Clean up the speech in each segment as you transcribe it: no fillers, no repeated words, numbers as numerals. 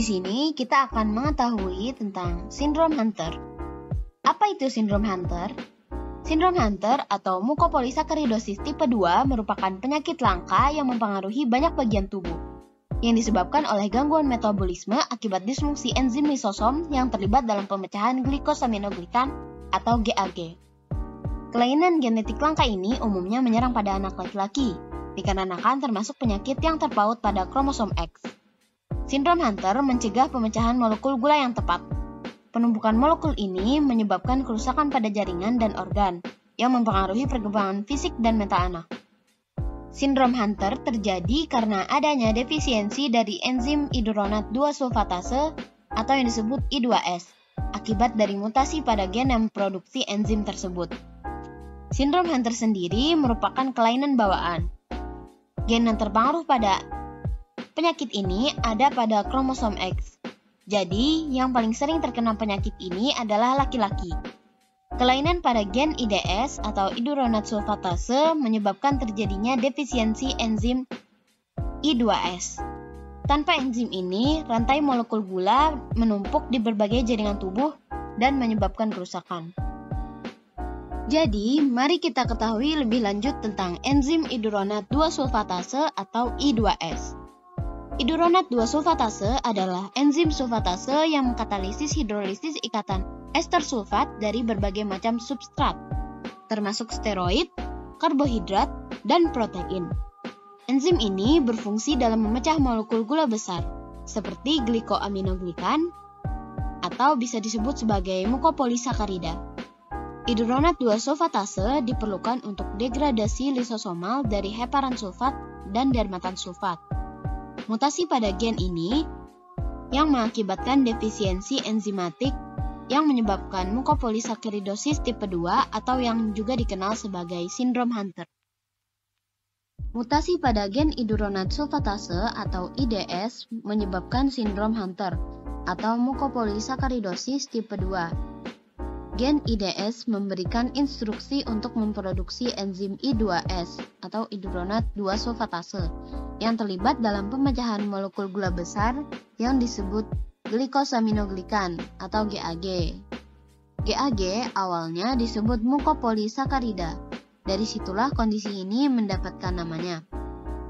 Di sini kita akan mengetahui tentang sindrom Hunter. Apa itu sindrom Hunter? Sindrom Hunter atau mukopolisakaridosis tipe 2 merupakan penyakit langka yang mempengaruhi banyak bagian tubuh, yang disebabkan oleh gangguan metabolisme akibat disfungsi enzim lisosom yang terlibat dalam pemecahan glikosaminoglikan atau GAG. Kelainan genetik langka ini umumnya menyerang pada anak laki-laki, dikarenakan termasuk penyakit yang terpaut pada kromosom X. Sindrom Hunter mencegah pemecahan molekul gula yang tepat. Penumpukan molekul ini menyebabkan kerusakan pada jaringan dan organ, yang mempengaruhi perkembangan fisik dan mental anak. Sindrom Hunter terjadi karena adanya defisiensi dari enzim iduronat 2-sulfatase atau yang disebut I2S, akibat dari mutasi pada gen yang memproduksi enzim tersebut. Sindrom Hunter sendiri merupakan kelainan bawaan. Gen yang terpengaruh pada penyakit ini ada pada kromosom X. Jadi, yang paling sering terkena penyakit ini adalah laki-laki. Kelainan pada gen IDS atau iduronat sulfatase menyebabkan terjadinya defisiensi enzim I2S. Tanpa enzim ini, rantai molekul gula menumpuk di berbagai jaringan tubuh dan menyebabkan kerusakan. Jadi, mari kita ketahui lebih lanjut tentang enzim iduronat 2-sulfatase atau I2S. Iduronat 2-sulfatase adalah enzim sulfatase yang mengkatalisis hidrolisis ikatan ester sulfat dari berbagai macam substrat, termasuk steroid, karbohidrat, dan protein. Enzim ini berfungsi dalam memecah molekul gula besar, seperti glikoaminoglikan, atau bisa disebut sebagai mukopolisakarida. Iduronat 2-sulfatase diperlukan untuk degradasi lisosomal dari heparan sulfat dan dermatan sulfat. Mutasi pada gen ini yang mengakibatkan defisiensi enzimatik yang menyebabkan mukopolisakaridosis tipe 2 atau yang juga dikenal sebagai sindrom Hunter. Mutasi pada gen iduronat sulfatase atau IDS menyebabkan sindrom Hunter atau mukopolisakaridosis tipe 2. Gen IDS memberikan instruksi untuk memproduksi enzim I2S atau iduronat 2-sulfatase yang terlibat dalam pemecahan molekul gula besar yang disebut glikosaminoglikan atau GAG. GAG awalnya disebut mukopolisakarida. Dari situlah kondisi ini mendapatkan namanya.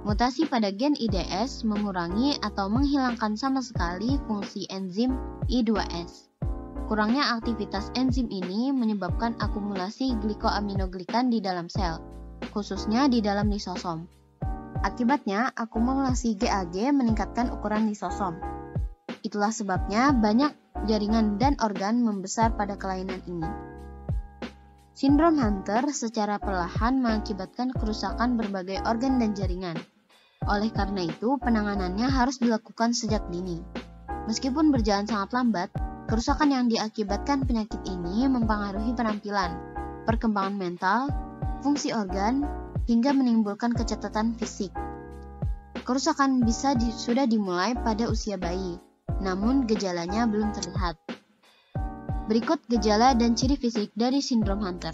Mutasi pada gen IDS mengurangi atau menghilangkan sama sekali fungsi enzim I2S. Kurangnya aktivitas enzim ini menyebabkan akumulasi glikoaminoglikan di dalam sel, khususnya di dalam lisosom. Akibatnya, akumulasi GAG meningkatkan ukuran lisosom. Itulah sebabnya banyak jaringan dan organ membesar pada kelainan ini. Sindrom Hunter secara perlahan mengakibatkan kerusakan berbagai organ dan jaringan. Oleh karena itu, penanganannya harus dilakukan sejak dini. Meskipun berjalan sangat lambat, kerusakan yang diakibatkan penyakit ini mempengaruhi penampilan, perkembangan mental, fungsi organ, hingga menimbulkan kecacatan fisik. Kerusakan sudah dimulai pada usia bayi, namun gejalanya belum terlihat. Berikut gejala dan ciri fisik dari sindrom Hunter.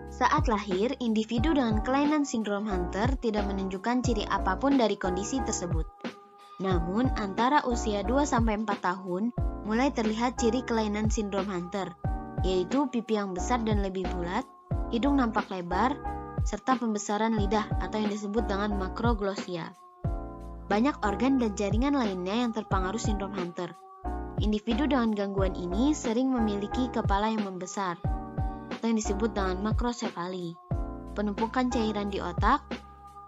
Saat lahir, individu dengan kelainan sindrom Hunter tidak menunjukkan ciri apapun dari kondisi tersebut. Namun, antara usia 2-4 tahun, mulai terlihat ciri kelainan sindrom Hunter, yaitu pipi yang besar dan lebih bulat, hidung nampak lebar, serta pembesaran lidah atau yang disebut dengan makroglossia. Banyak organ dan jaringan lainnya yang terpengaruh sindrom Hunter. Individu dengan gangguan ini sering memiliki kepala yang membesar, atau yang disebut dengan makrosefali, penumpukan cairan di otak,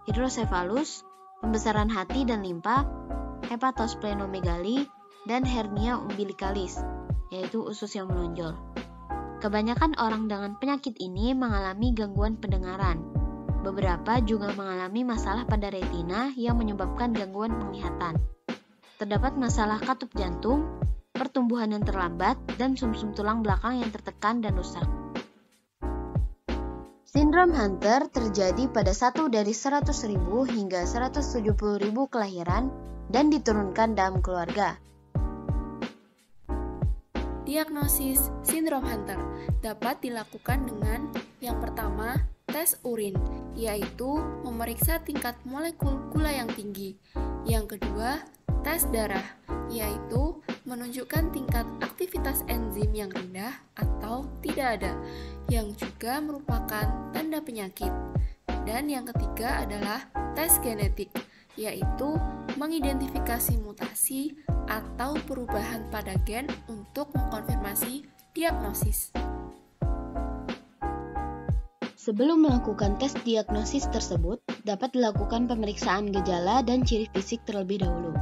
hidrosefalus, pembesaran hati dan limpa, hepatosplenomegali, dan hernia umbilikalis, yaitu usus yang menonjol. Kebanyakan orang dengan penyakit ini mengalami gangguan pendengaran. Beberapa juga mengalami masalah pada retina yang menyebabkan gangguan penglihatan. Terdapat masalah katup jantung, pertumbuhan yang terlambat, dan sumsum tulang belakang yang tertekan dan rusak. Sindrom Hunter terjadi pada 1 dari 100.000 hingga 170.000 kelahiran dan diturunkan dalam keluarga. Diagnosis sindrom Hunter dapat dilakukan dengan yang pertama, tes urin, yaitu memeriksa tingkat molekul gula yang tinggi. Yang kedua, tes darah, yaitu menunjukkan tingkat aktivitas enzim yang rendah atau tidak ada, yang juga merupakan tanda penyakit. Dan yang ketiga adalah tes genetik, yaitu mengidentifikasi mutasi atau perubahan pada gen untuk mengkonfirmasi diagnosis. Sebelum melakukan tes diagnosis tersebut, dapat dilakukan pemeriksaan gejala dan ciri fisik terlebih dahulu.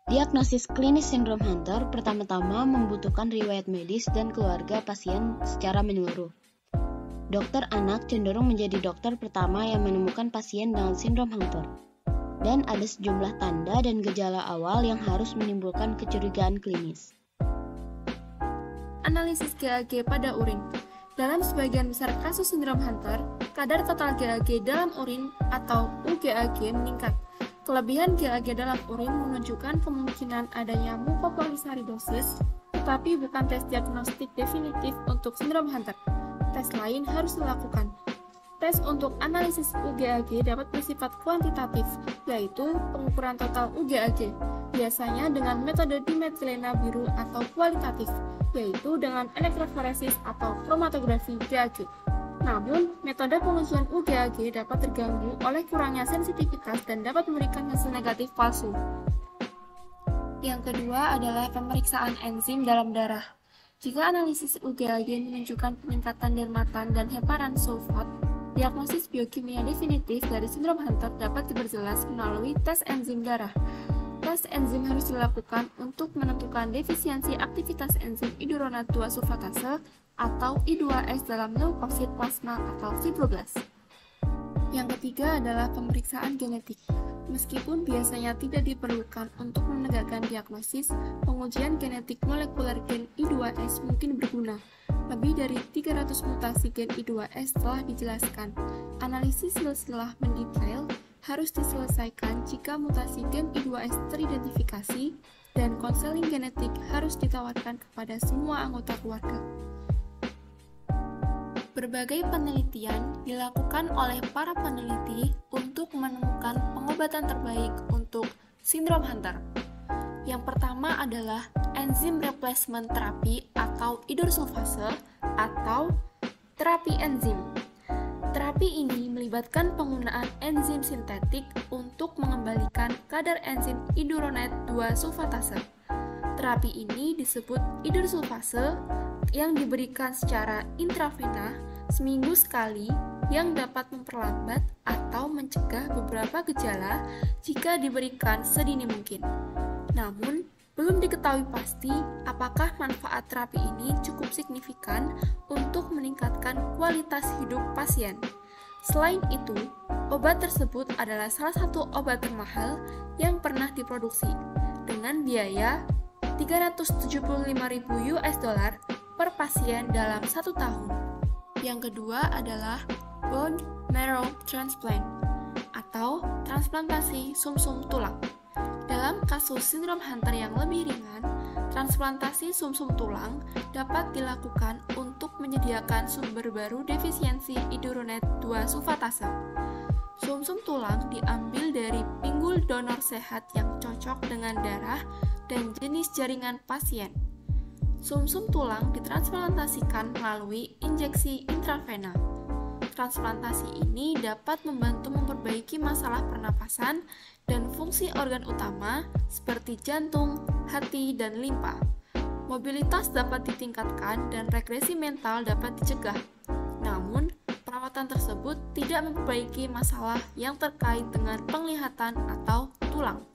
Diagnosis klinis sindrom Hunter pertama-tama membutuhkan riwayat medis dan keluarga pasien secara menyeluruh. Dokter anak cenderung menjadi dokter pertama yang menemukan pasien dengan sindrom Hunter. Dan ada sejumlah tanda dan gejala awal yang harus menimbulkan kecurigaan klinis. Analisis GAG pada urin. Dalam sebagian besar kasus sindrom Hunter, kadar total GAG dalam urin atau UGAG meningkat. Kelebihan GAG dalam urin menunjukkan kemungkinan adanya mukopolisaridosis, tetapi bukan tes diagnostik definitif untuk sindrom Hunter. Tes lain harus dilakukan. Tes untuk analisis UGAG dapat bersifat kuantitatif, yaitu pengukuran total UGAG, biasanya dengan metode dimetilena biru, atau kualitatif, yaitu dengan elektroforesis atau kromatografi GAG. Namun, metode pengujian UGAG dapat terganggu oleh kurangnya sensitivitas dan dapat memberikan hasil negatif palsu. Yang kedua adalah pemeriksaan enzim dalam darah. Jika analisis UGAG menunjukkan peningkatan dermatan dan heparan sulfat, diagnosis biokimia definitif dari sindrom Hunter dapat diperjelas melalui tes enzim darah. Tes enzim harus dilakukan untuk menentukan defisiensi aktivitas enzim iduronat 2 sulfatase atau I2S dalam leukosit plasma atau fibroblast. Yang ketiga adalah pemeriksaan genetik. Meskipun biasanya tidak diperlukan untuk menegakkan diagnosis, pengujian genetik molekuler gen I2S mungkin berguna. Lebih dari 300 mutasi gen I2S telah dijelaskan. Analisis silsilah mendetail harus diselesaikan jika mutasi gen I2S teridentifikasi, dan konseling genetik harus ditawarkan kepada semua anggota keluarga. Berbagai penelitian dilakukan oleh para peneliti untuk menemukan pengobatan terbaik untuk sindrom Hunter. Yang pertama adalah enzim replacement terapi atau idursulfase atau terapi enzim. Terapi ini melibatkan penggunaan enzim sintetik untuk mengembalikan kadar enzim iduronat 2 sulfatase. Terapi ini disebut idursulfase yang diberikan secara intravena seminggu sekali, yang dapat memperlambat atau mencegah beberapa gejala jika diberikan sedini mungkin. Namun, belum diketahui pasti apakah manfaat terapi ini cukup signifikan untuk meningkatkan kualitas hidup pasien. Selain itu, obat tersebut adalah salah satu obat termahal yang pernah diproduksi dengan biaya $375.000 per pasien dalam 1 tahun. Yang kedua adalah bone marrow transplant atau transplantasi sumsum tulang. Dalam kasus sindrom Hunter yang lebih ringan, transplantasi sumsum tulang dapat dilakukan untuk menyediakan sumber baru defisiensi iduronat 2 sulfatase. Sumsum tulang diambil dari pinggul donor sehat yang cocok dengan darah dan jenis jaringan pasien. Sumsum tulang ditransplantasikan melalui injeksi intravena. Transplantasi ini dapat membantu memperbaiki masalah pernapasan dan fungsi organ utama seperti jantung, hati, dan limpa. Mobilitas dapat ditingkatkan dan regresi mental dapat dicegah. Namun, perawatan tersebut tidak memperbaiki masalah yang terkait dengan penglihatan atau tulang.